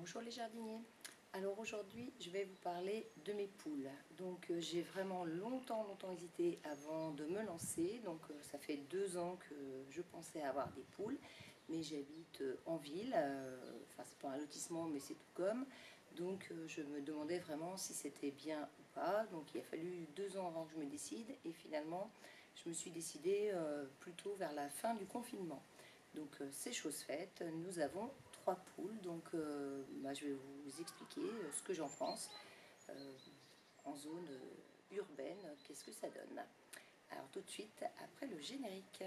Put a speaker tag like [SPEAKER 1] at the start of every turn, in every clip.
[SPEAKER 1] Bonjour les jardiniers. Alors aujourd'hui je vais vous parler de mes poules. Donc j'ai vraiment longtemps hésité avant de me lancer. Donc ça fait 2 ans que je pensais avoir des poules, mais j'habite en ville. Enfin c'est pas un lotissement mais c'est tout comme. Donc je me demandais vraiment si c'était bien ou pas. Donc il a fallu 2 ans avant que je me décide et finalement je me suis décidée plutôt vers la fin du confinement. Donc c'est chose faite, nous avons 3 poules, donc je vais vous expliquer ce que j'en pense en zone urbaine, qu'est-ce que ça donne. Alors tout de suite après le générique.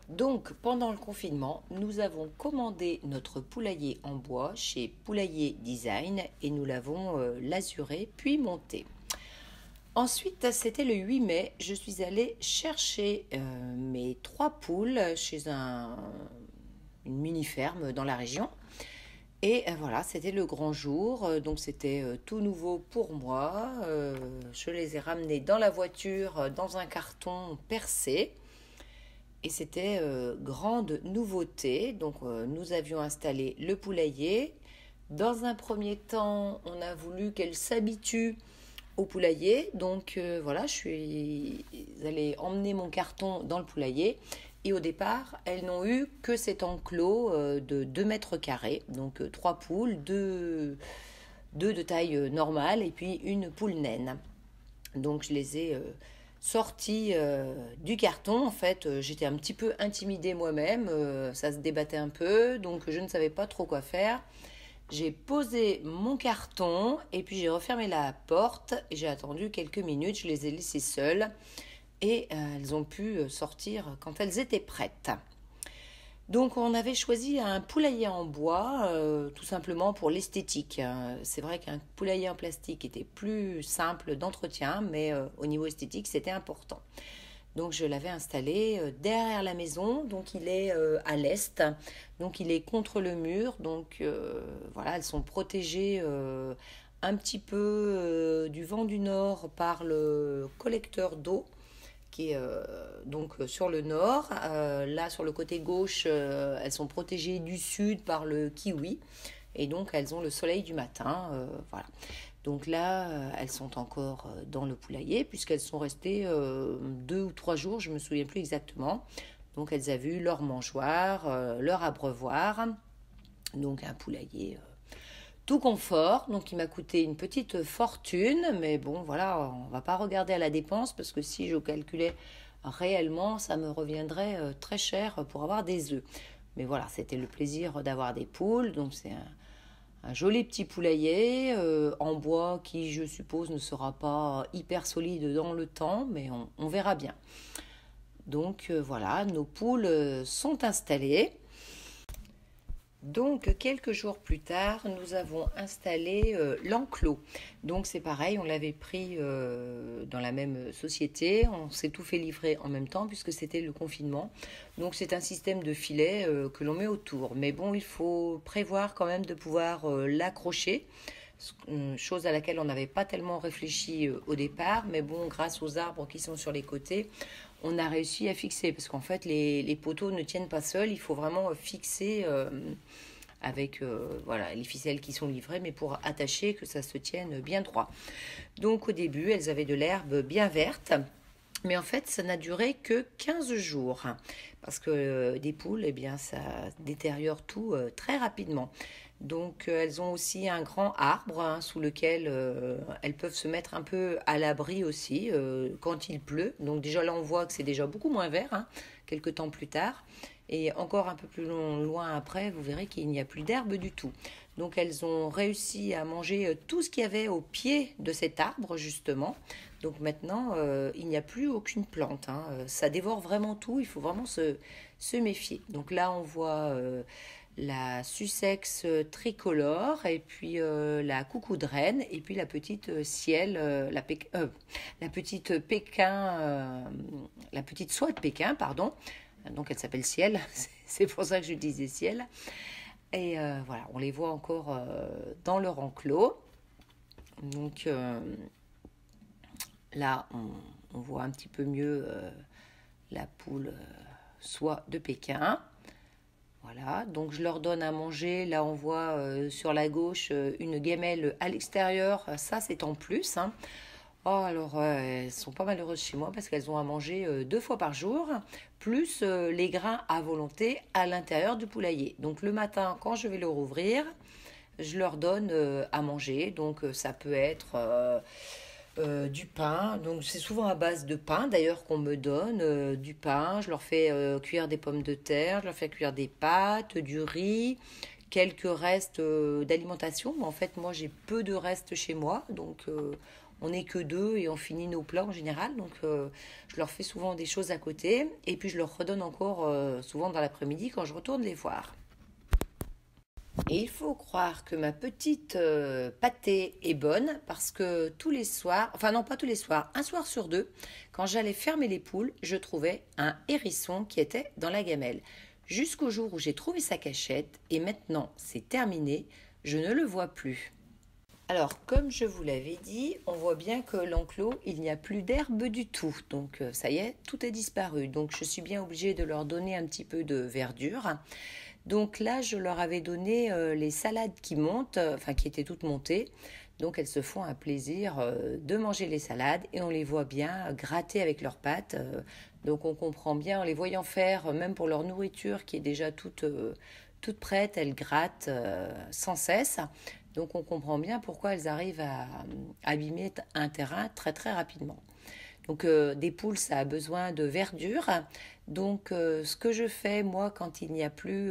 [SPEAKER 1] Donc, pendant le confinement, nous avons commandé notre poulailler en bois chez Poulailler Design et nous l'avons lasuré puis monté. Ensuite, c'était le 8 mai, je suis allée chercher mes 3 poules chez une mini-ferme dans la région. Et voilà, c'était le grand jour, donc c'était tout nouveau pour moi. Je les ai ramenées dans la voiture, dans un carton percé. Et c'était grande nouveauté. Donc nous avions installé le poulailler. Dans un premier temps, on a voulu qu'elle s'habitue au poulailler. Donc voilà, je suis allée emmener mon carton dans le poulailler. Et au départ, elles n'ont eu que cet enclos de 2 mètres carrés. Donc 3 poules, deux de taille normale et puis une poule naine. Donc je les ai sorties du carton. En fait, j'étais un petit peu intimidée moi-même. Ça se débattait un peu, donc je ne savais pas trop quoi faire. J'ai posé mon carton et puis j'ai refermé la porte. Et j'ai attendu quelques minutes, je les ai laissées seules. Et elles ont pu sortir quand elles étaient prêtes. Donc on avait choisi un poulailler en bois, tout simplement pour l'esthétique. C'est vrai qu'un poulailler en plastique était plus simple d'entretien, mais au niveau esthétique c'était important. Donc je l'avais installé derrière la maison, donc il est à l'est, donc il est contre le mur, donc voilà, elles sont protégées un petit peu du vent du nord par le collecteur d'eau qui est donc sur le nord. Là, sur le côté gauche, elles sont protégées du sud par le kiwi. Et donc, elles ont le soleil du matin. Voilà. Donc là, elles sont encore dans le poulailler, puisqu'elles sont restées 2 ou 3 jours, je ne me souviens plus exactement. Donc, elles avaient vu leur mangeoire, leur abreuvoir. Donc, un poulailler tout confort, donc il m'a coûté une petite fortune, mais bon voilà, on va pas regarder à la dépense parce que si je calculais réellement, ça me reviendrait très cher pour avoir des œufs. Mais voilà, c'était le plaisir d'avoir des poules, donc c'est un joli petit poulailler en bois qui, je suppose, ne sera pas hyper solide dans le temps, mais on verra bien. Donc voilà, nos poules sont installées. Donc, quelques jours plus tard, nous avons installé l'enclos. Donc, c'est pareil, on l'avait pris dans la même société. On s'est tout fait livrer en même temps puisque c'était le confinement. Donc, c'est un système de filet que l'on met autour. Mais bon, il faut prévoir quand même de pouvoir l'accrocher. Chose à laquelle on n'avait pas tellement réfléchi au départ. Mais bon, grâce aux arbres qui sont sur les côtés, on a réussi à fixer. Parce qu'en fait, les poteaux ne tiennent pas seuls. Il faut vraiment fixer avec voilà, les ficelles qui sont livrées, mais pour attacher, que ça se tienne bien droit. Donc au début, elles avaient de l'herbe bien verte. Mais en fait, ça n'a duré que 15 jours. Parce que des poules, eh bien, ça détériore tout très rapidement. Donc, elles ont aussi un grand arbre sous lequel elles peuvent se mettre un peu à l'abri aussi quand il pleut. Donc, déjà là, on voit que c'est déjà beaucoup moins vert, quelques temps plus tard. Et encore un peu plus loin après, vous verrez qu'il n'y a plus d'herbe du tout. Donc elles ont réussi à manger tout ce qu'il y avait au pied de cet arbre, justement. Donc maintenant, il n'y a plus aucune plante. Ça dévore vraiment tout, il faut vraiment se méfier. Donc là, on voit la Sussex tricolore et puis la coucou de reine et puis la petite ciel, la petite Pékin, la petite soie de Pékin, pardon. Donc elle s'appelle ciel, c'est pour ça que je disais ciel. Et voilà, on les voit encore dans leur enclos. Donc là, on voit un petit peu mieux la poule soie de Pékin. Voilà, donc je leur donne à manger. Là, on voit sur la gauche une gamelle à l'extérieur. Ça, c'est en plus. Hein. Oh, alors, elles sont pas malheureuses chez moi parce qu'elles ont à manger 2 fois par jour, plus les grains à volonté à l'intérieur du poulailler. Donc, le matin, quand je vais le rouvrir, je leur donne à manger. Donc, ça peut être du pain. Donc, c'est souvent à base de pain, d'ailleurs, qu'on me donne du pain. Je leur fais cuire des pommes de terre, je leur fais cuire des pâtes, du riz, quelques restes d'alimentation. Mais en fait, moi, j'ai peu de restes chez moi. Donc, on n'est que 2 et on finit nos plats en général. Donc, je leur fais souvent des choses à côté. Et puis, je leur redonne encore souvent dans l'après-midi quand je retourne les voir. Et il faut croire que ma petite pâtée est bonne parce que tous les soirs, enfin non pas tous les soirs, un soir sur 2, quand j'allais fermer les poules, je trouvais un hérisson qui était dans la gamelle. Jusqu'au jour où j'ai trouvé sa cachette et maintenant c'est terminé, je ne le vois plus. Alors comme je vous l'avais dit, on voit bien que l'enclos, il n'y a plus d'herbe du tout. Donc ça y est, tout est disparu. Donc je suis bien obligée de leur donner un petit peu de verdure. Donc là, je leur avais donné les salades qui montent, enfin qui étaient toutes montées. Donc elles se font un plaisir de manger les salades et on les voit bien gratter avec leurs pattes. Donc on comprend bien en les voyant faire, même pour leur nourriture qui est déjà toute prête, elles grattent sans cesse. Donc on comprend bien pourquoi elles arrivent à abîmer un terrain très très rapidement. Donc des poules, ça a besoin de verdure. Donc ce que je fais, moi, quand il n'y a plus,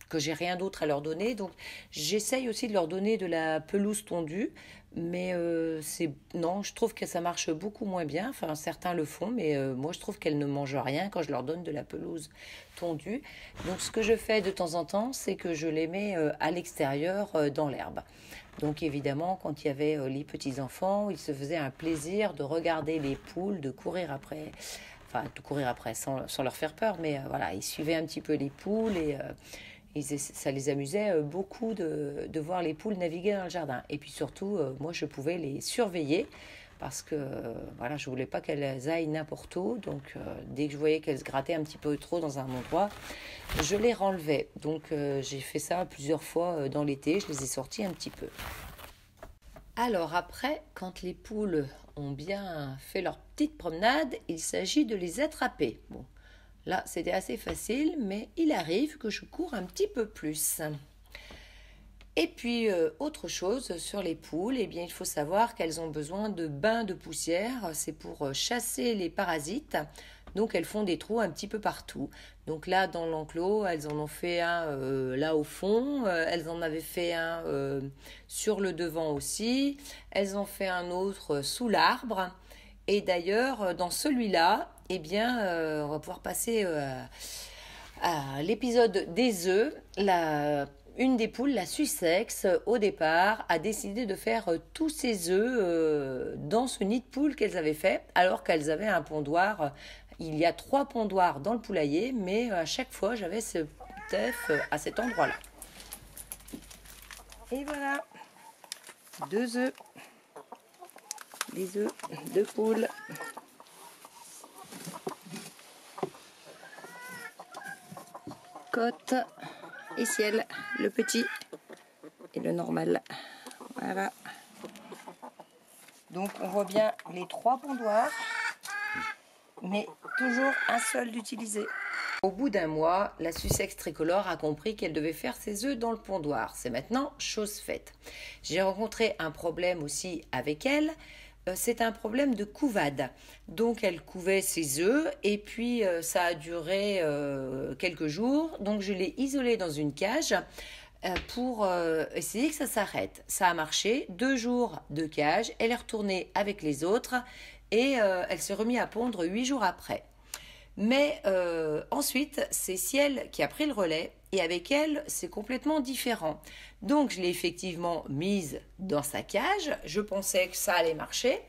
[SPEAKER 1] que j'ai rien d'autre à leur donner, donc j'essaye aussi de leur donner de la pelouse tondue. Mais non, je trouve que ça marche beaucoup moins bien. Enfin, certains le font, mais moi, je trouve qu'elles ne mangent rien quand je leur donne de la pelouse tondue. Donc ce que je fais de temps en temps, c'est que je les mets à l'extérieur dans l'herbe. Donc évidemment, quand il y avait les petits-enfants, ils se faisaient un plaisir de regarder les poules, de courir après, enfin de courir après sans leur faire peur, mais voilà, ils suivaient un petit peu les poules et ça les amusait beaucoup de voir les poules naviguer dans le jardin. Et puis surtout, moi je pouvais les surveiller parce que voilà, je voulais pas qu'elles aillent n'importe où. Donc dès que je voyais qu'elles se grattaient un petit peu trop dans un endroit, je les renlevais. Donc j'ai fait ça plusieurs fois dans l'été, je les ai sorties un petit peu. Alors après, quand les poules ont bien fait leur petite promenade, il s'agit de les attraper. Bon, là c'était assez facile, mais il arrive que je cours un petit peu plus. Et puis, autre chose sur les poules, eh bien, il faut savoir qu'elles ont besoin de bains de poussière. C'est pour chasser les parasites. Donc, elles font des trous un petit peu partout. Donc là, dans l'enclos, elles en ont fait un là au fond. Elles en avaient fait un sur le devant aussi. Elles en ont fait un autre sous l'arbre. Et d'ailleurs, dans celui-là, eh bien, on va pouvoir passer à l'épisode des œufs. Une des poules, la Sussex, au départ, a décidé de faire tous ses œufs dans ce nid de poule qu'elles avaient fait, alors qu'elles avaient un pondoir. Il y a 3 pondoirs dans le poulailler, mais à chaque fois, j'avais ce œuf à cet endroit-là. Et voilà, 2 œufs, des œufs de poule. Côte et ciel, le petit et le normal. Voilà. Donc on voit bien les 3 pondoirs, mais toujours un seul d'utilisé. Au bout d'un mois, la Sussex tricolore a compris qu'elle devait faire ses œufs dans le pondoir. C'est maintenant chose faite. J'ai rencontré un problème aussi avec elle. C'est un problème de couvade. Donc elle couvait ses œufs et puis ça a duré quelques jours. Donc je l'ai isolée dans une cage pour essayer que ça s'arrête. Ça a marché, 2 jours de cage. Elle est retournée avec les autres et elle s'est remise à pondre 8 jours après. Mais ensuite, c'est Ciel qui a pris le relais et avec elle, c'est complètement différent. Donc, je l'ai effectivement mise dans sa cage. Je pensais que ça allait marcher.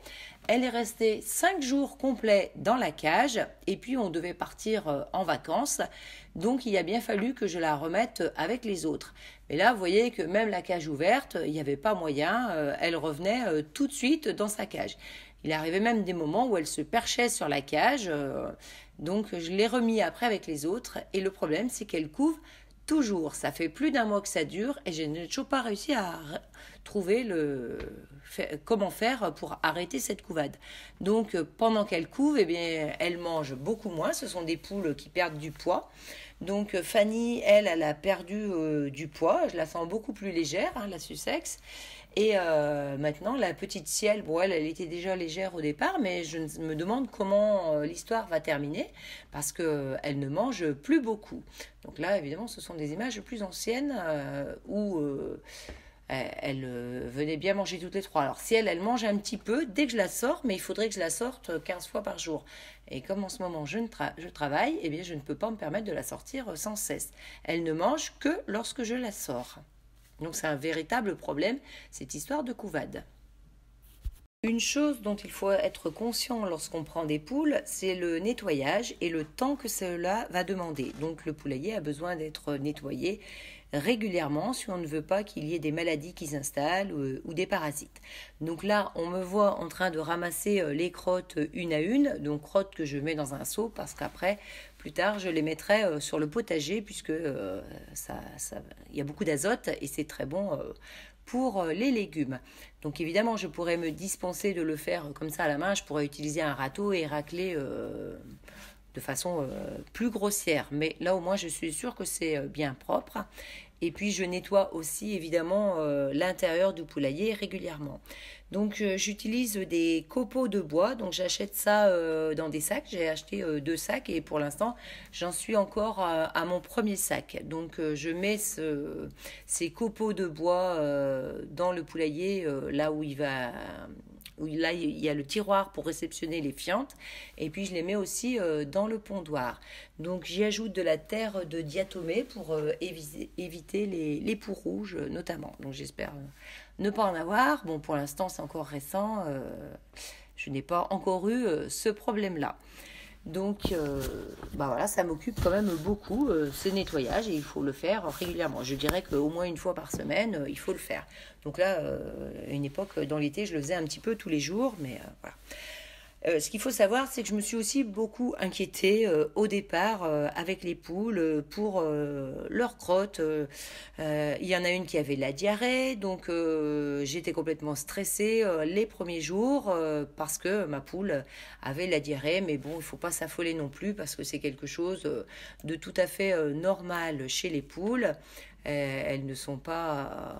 [SPEAKER 1] Elle est restée 5 jours complets dans la cage et puis on devait partir en vacances. Donc, il a bien fallu que je la remette avec les autres. Mais là, vous voyez que même la cage ouverte, il n'y avait pas moyen. Elle revenait tout de suite dans sa cage. Il arrivait même des moments où elle se perchait sur la cage. Donc, je l'ai remis après avec les autres. Et le problème, c'est qu'elle couve toujours. Ça fait plus d'un mois que ça dure et je n'ai toujours pas réussi à trouver comment faire pour arrêter cette couvade. Donc, pendant qu'elle couve, eh bien, elle mange beaucoup moins. Ce sont des poules qui perdent du poids. Donc Fanny, elle a perdu du poids. Je la sens beaucoup plus légère, hein, la Sussex. Et maintenant, la petite Ciel, bon, elle était déjà légère au départ, mais je me demande comment l'histoire va terminer, parce qu'elle ne mange plus beaucoup. Donc là, évidemment, ce sont des images plus anciennes où elle venait bien manger toutes les trois. Alors Ciel, elle mange un petit peu dès que je la sors, mais il faudrait que je la sorte 15 fois par jour. Et comme en ce moment je travaille, eh bien, je ne peux pas me permettre de la sortir sans cesse. Elle ne mange que lorsque je la sors. Donc c'est un véritable problème, cette histoire de couvade. Une chose dont il faut être conscient lorsqu'on prend des poules, c'est le nettoyage et le temps que cela va demander. Donc le poulailler a besoin d'être nettoyé régulièrement si on ne veut pas qu'il y ait des maladies qui s'installent ou des parasites. Donc là, on me voit en train de ramasser les crottes une à une, donc crottes que je mets dans un seau parce qu'après, plus tard, je les mettrai sur le potager puisque y a beaucoup d'azote et c'est très bon pour les légumes. Donc évidemment, je pourrais me dispenser de le faire comme ça à la main, je pourrais utiliser un râteau et racler de façon plus grossière. Mais là au moins, je suis sûre que c'est bien propre. Et puis je nettoie aussi évidemment l'intérieur du poulailler régulièrement. Donc j'utilise des copeaux de bois, donc j'achète ça dans des sacs. J'ai acheté 2 sacs et pour l'instant j'en suis encore à mon premier sac. Donc je mets ces copeaux de bois dans le poulailler là où là il y a le tiroir pour réceptionner les fientes et puis je les mets aussi dans le pondoir. Donc j'y ajoute de la terre de diatomée pour éviter les poux rouges notamment. Donc j'espère ne pas en avoir. Bon, pour l'instant c'est encore récent, je n'ai pas encore eu ce problème-là. Donc voilà, ça m'occupe quand même beaucoup ce nettoyage et il faut le faire régulièrement. Je dirais qu'au moins une fois par semaine, il faut le faire. Donc là, à une époque, dans l'été, je le faisais un petit peu tous les jours, mais voilà. Ce qu'il faut savoir, c'est que je me suis aussi beaucoup inquiétée au départ avec les poules pour leurs crottes. Il y en a une qui avait de la diarrhée, donc j'étais complètement stressée les premiers jours parce que ma poule avait de la diarrhée. Mais bon, il ne faut pas s'affoler non plus parce que c'est quelque chose de tout à fait normal chez les poules. Elles ne sont pas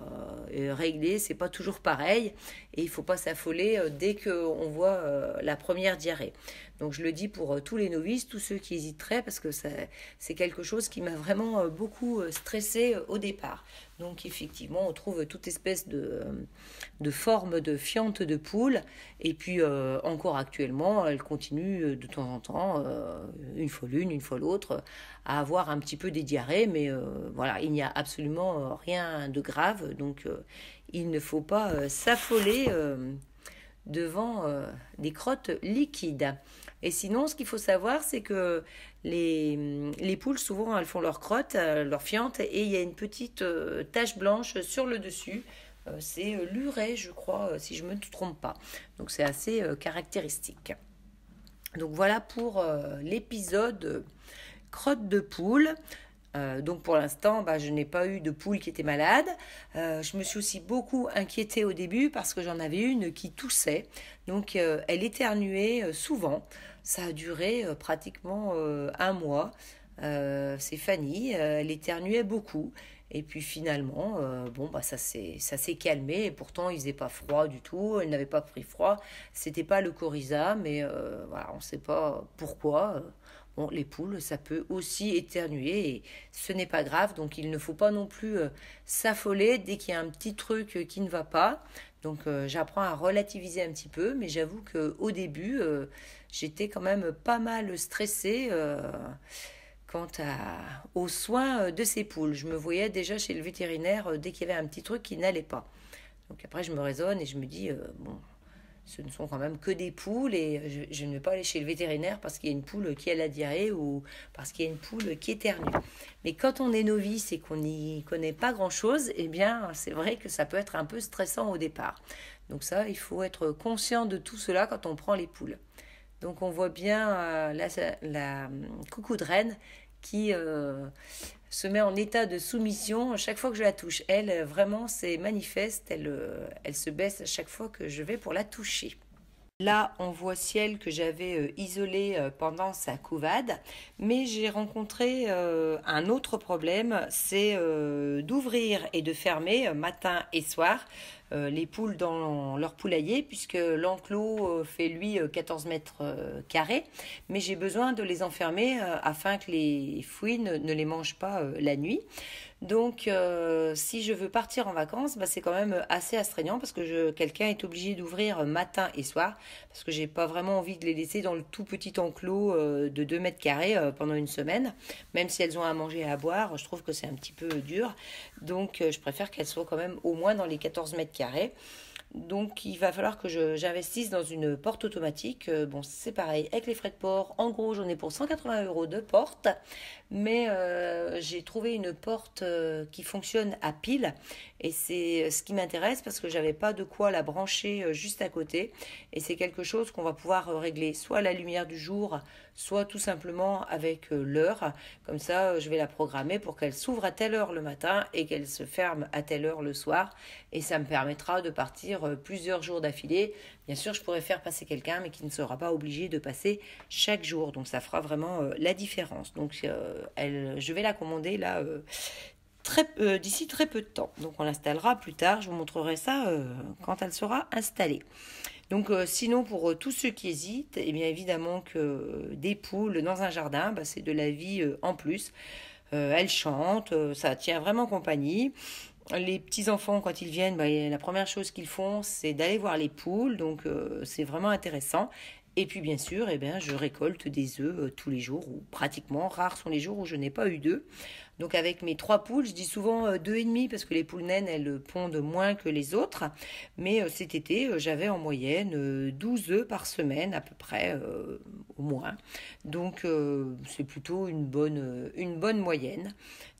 [SPEAKER 1] réglées, c'est pas toujours pareil et il faut pas s'affoler dès qu'on voit la première diarrhée. Donc je le dis pour tous les novices, tous ceux qui hésiteraient parce que c'est quelque chose qui m'a vraiment beaucoup stressée au départ. Donc effectivement, on trouve toute espèce de forme de fiente de poule et puis encore actuellement, elle continue de temps en temps, une fois l'une, une fois l'autre, à avoir un petit peu des diarrhées, mais voilà, il n'y a absolument rien de grave, donc il ne faut pas s'affoler devant des crottes liquides. Et sinon, ce qu'il faut savoir, c'est que les poules, souvent, elles font leurs crottes, leurs fientes, et il y a une petite tache blanche sur le dessus. C'est l'urée, je crois, si je ne me trompe pas. Donc c'est assez caractéristique. Donc voilà pour l'épisode crotte de poule. Donc pour l'instant, je n'ai pas eu de poule qui était malade. Je me suis aussi beaucoup inquiétée au début parce que j'en avais une qui toussait. Donc elle éternuait souvent. Ça a duré pratiquement un mois. C'est Fanny, elle éternuait beaucoup. Et puis finalement, ça s'est calmé. Et pourtant, il faisait pas froid du tout. Elle n'avait pas pris froid. C'était pas le coryza, mais voilà, on ne sait pas pourquoi. Bon, les poules, ça peut aussi éternuer et ce n'est pas grave. Donc, il ne faut pas non plus s'affoler dès qu'il y a un petit truc qui ne va pas. Donc, j'apprends à relativiser un petit peu. Mais j'avoue qu'au début, j'étais quand même pas mal stressée quant aux soins de ces poules. Je me voyais déjà chez le vétérinaire dès qu'il y avait un petit truc qui n'allait pas. Donc après, je me raisonne et je me dis, bon, ce ne sont quand même que des poules et je ne vais pas aller chez le vétérinaire parce qu'il y a une poule qui a la diarrhée ou parce qu'il y a une poule qui éternue. Mais quand on est novice et qu'on n'y connaît pas grand-chose, eh bien, c'est vrai que ça peut être un peu stressant au départ. Donc ça, il faut être conscient de tout cela quand on prend les poules. Donc on voit bien la coucou de reine qui se met en état de soumission à chaque fois que je la touche. Elle, vraiment, c'est manifeste. Elle se baisse à chaque fois que je vais pour la toucher. Là, on voit Ciel que j'avais isolé pendant sa couvade, mais j'ai rencontré un autre problème, c'est d'ouvrir et de fermer matin et soir les poules dans leur poulailler, puisque l'enclos fait lui 14 mètres carrés, mais j'ai besoin de les enfermer afin que les fouines ne les mangent pas la nuit. Donc, si je veux partir en vacances, bah, c'est quand même assez astreignant parce que quelqu'un est obligé d'ouvrir matin et soir parce que j'ai pas vraiment envie de les laisser dans le tout petit enclos de 2 mètres carrés pendant une semaine. Même si elles ont à manger et à boire, je trouve que c'est un petit peu dur. Donc, je préfère qu'elles soient quand même au moins dans les 14 mètres carrés. Donc il va falloir que j'investisse dans une porte automatique. Bon, c'est pareil, avec les frais de port, en gros j'en ai pour 180 € de porte, mais j'ai trouvé une porte qui fonctionne à pile et c'est ce qui m'intéresse parce que j'avais pas de quoi la brancher juste à côté et c'est quelque chose qu'on va pouvoir régler soit à la lumière du jour, soit tout simplement avec l'heure. Comme ça, je vais la programmer pour qu'elle s'ouvre à telle heure le matin et qu'elle se ferme à telle heure le soir. Et ça me permettra de partir plusieurs jours d'affilée. Bien sûr, je pourrais faire passer quelqu'un, mais qui ne sera pas obligé de passer chaque jour. Donc ça fera vraiment la différence. Donc je vais la commander là d'ici très peu de temps. Donc on l'installera plus tard. Je vous montrerai ça quand elle sera installée. Donc sinon pour tous ceux qui hésitent, eh bien évidemment que des poules dans un jardin, bah, c'est de la vie en plus. Elles chantent, ça tient vraiment compagnie. Les petits-enfants, quand ils viennent, bah, la première chose qu'ils font, c'est d'aller voir les poules. Donc c'est vraiment intéressant. Et puis bien sûr, eh bien, je récolte des œufs tous les jours, ou pratiquement. Rares sont les jours où je n'ai pas eu d'œufs. Donc avec mes 3 poules, je dis souvent 2,5 parce que les poules naines, elles pondent moins que les autres. Mais cet été, j'avais en moyenne 12 œufs par semaine à peu près, au moins. Donc c'est plutôt une bonne moyenne.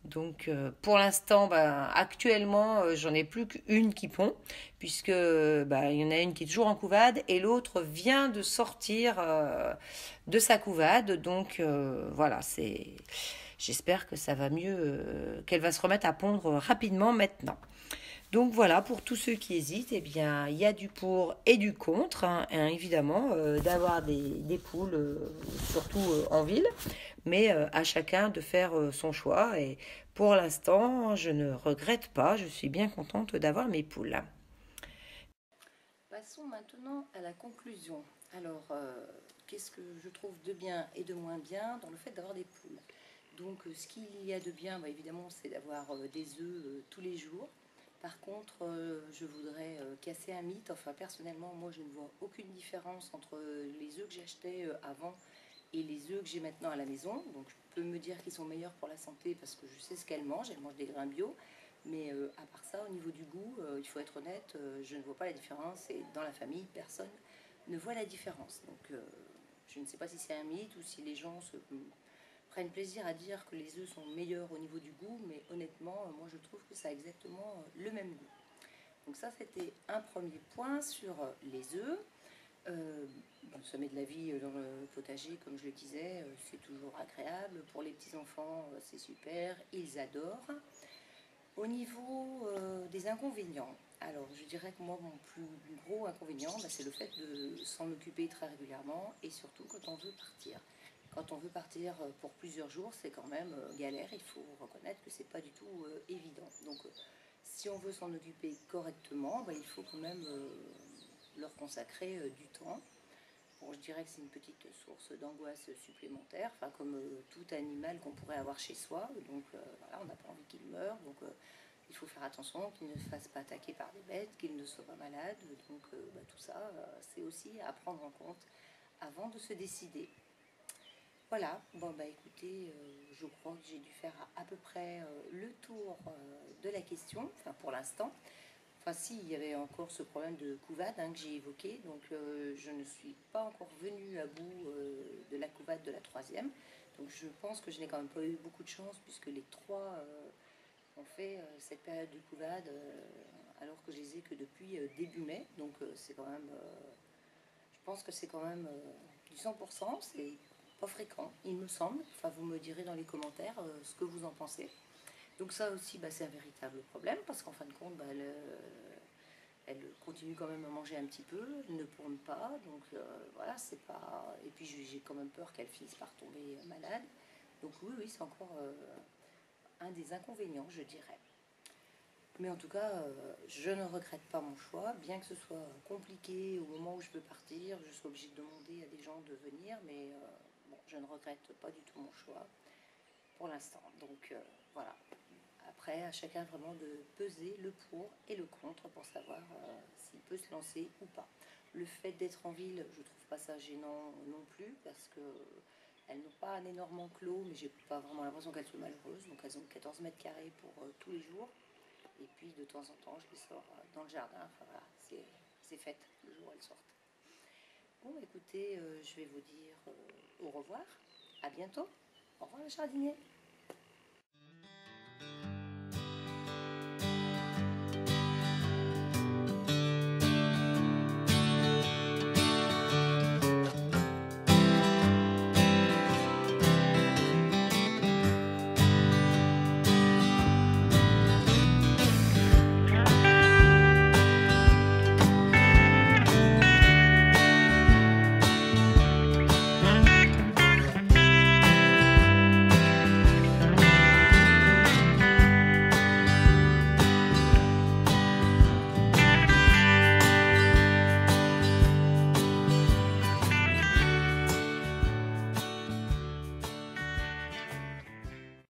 [SPEAKER 1] Donc pour l'instant, bah, actuellement, j'en ai plus qu'une qui pond, puisque bah, il y en a une qui est toujours en couvade et l'autre vient de sortir de sa couvade. Donc voilà, j'espère que ça va mieux, qu'elle va se remettre à pondre rapidement maintenant. Donc voilà, pour tous ceux qui hésitent, eh bien, il y a du pour et du contre, hein, évidemment, d'avoir des poules, surtout en ville, mais à chacun de faire son choix. Et pour l'instant, je ne regrette pas, je suis bien contente d'avoir mes poules. Passons maintenant à la conclusion. Alors, qu'est-ce que je trouve de bien et de moins bien dans le fait d'avoir des poules? Donc, ce qu'il y a de bien, bah, évidemment, c'est d'avoir des œufs tous les jours. Par contre, je voudrais casser un mythe. Enfin, personnellement, moi, je ne vois aucune différence entre les œufs que j'achetais avant et les œufs que j'ai maintenant à la maison. Donc, je peux me dire qu'ils sont meilleurs pour la santé parce que je sais ce qu'elles mangent. Elles mangent des grains bio. Mais à part ça, au niveau du goût, il faut être honnête, je ne vois pas la différence. Et dans la famille, personne ne voit la différence. Donc, je ne sais pas si c'est un mythe ou si les gens prennent plaisir à dire que les œufs sont meilleurs au niveau du goût, mais honnêtement, moi je trouve que ça a exactement le même goût. Donc ça, c'était un premier point sur les œufs. Ça met de la vie dans le potager, comme je le disais, c'est toujours agréable. Pour les petits-enfants, c'est super, ils adorent. Au niveau des inconvénients, alors je dirais que moi, mon plus gros inconvénient, bah, c'est le fait de s'en occuper très régulièrement et surtout quand on veut partir. Quand on veut partir pour plusieurs jours, c'est quand même galère. Il faut reconnaître que c'est pas du tout évident. Donc, si on veut s'en occuper correctement, bah, il faut quand même leur consacrer du temps. Bon, je dirais que c'est une petite source d'angoisse supplémentaire, enfin, comme tout animal qu'on pourrait avoir chez soi. Donc, voilà, on n'a pas envie qu'il meure. Donc, il faut faire attention qu'il ne se fasse pas attaquer par des bêtes, qu'il ne soit pas malade. Donc, bah, tout ça, c'est aussi à prendre en compte avant de se décider. Voilà, bon bah écoutez, je crois que j'ai dû faire à peu près le tour de la question, enfin pour l'instant. Enfin si, il y avait encore ce problème de couvade hein, que j'ai évoqué, donc je ne suis pas encore venue à bout de la couvade de la troisième. Donc je pense que je n'ai quand même pas eu beaucoup de chance puisque les trois ont fait cette période de couvade alors que je les ai que depuis début mai. Donc c'est quand même, je pense que c'est quand même du 100%, c'est pas fréquent, il me semble. Enfin vous me direz dans les commentaires ce que vous en pensez. Donc ça aussi, bah, c'est un véritable problème parce qu'en fin de compte, bah, elle continue quand même à manger un petit peu, elle ne tourne pas, donc voilà, c'est pas. Et puis j'ai quand même peur qu'elle finisse par tomber malade. Donc oui, oui, c'est encore un des inconvénients, je dirais. Mais en tout cas, je ne regrette pas mon choix, bien que ce soit compliqué au moment où je veux partir, je sois obligée de demander à des gens de venir, mais bon, je ne regrette pas du tout mon choix pour l'instant. Donc voilà. Après, à chacun vraiment de peser le pour et le contre pour savoir s'il peut se lancer ou pas. Le fait d'être en ville, je trouve pas ça gênant non plus parce que elles n'ont pas un énorme enclos, mais j'ai pas vraiment l'impression qu'elles soient malheureuses. Donc elles ont 14 mètres carrés pour tous les jours. Et puis de temps en temps, je les sors dans le jardin. Enfin voilà, c'est fait le jour où elles sortent. Bon, écoutez, je vais vous dire au revoir. À bientôt. Au revoir le jardinier.